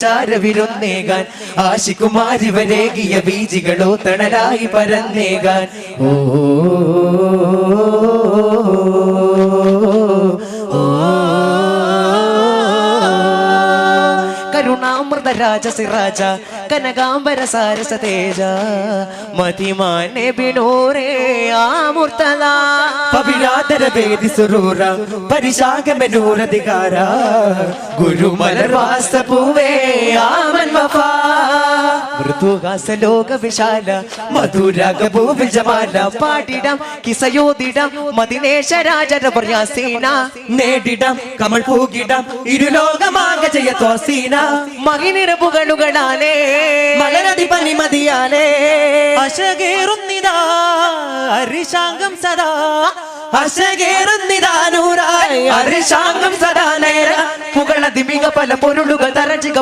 ചാരവിരുന്നേകാൻ ആശികുമാരിവരേകിയ ബീജികളോ തണലായി പരന്നേകാൻ ഓ കരുണാമൃത രാജസിറാജ കനകാംബര സാരസ തേജ മതിമാനെ ബിനോരേ ആമുർത്തല പവിഴാതര വേദി സുരൂര പരിശാഖമനൂരധികാര ഗുരുമലർ വാസപൂവേ ആമൻ വഫാ മൃദുഹാസലോക വിശാല മധുരാഗഭൂവിൽ ജമാല പാടിടാം കിസയോദിടാം മദിനേശ രാജരപര്യാസീന നേടിടാം കമൾ പൂകിടാം ഇരുലോകമാക ജയത്വാസീന മഹിനിരപുകളുകളാലേ മലരതി പനിമതിയാലേ അശകേറുന്നിതാ ഹരിശാംഗം സദാ അശകേറുന്നിതാ നൂറായി ഹരിശാംഗം സദാ നേര പുകളതി മിക പല പൊരുളുകൾ തരജിക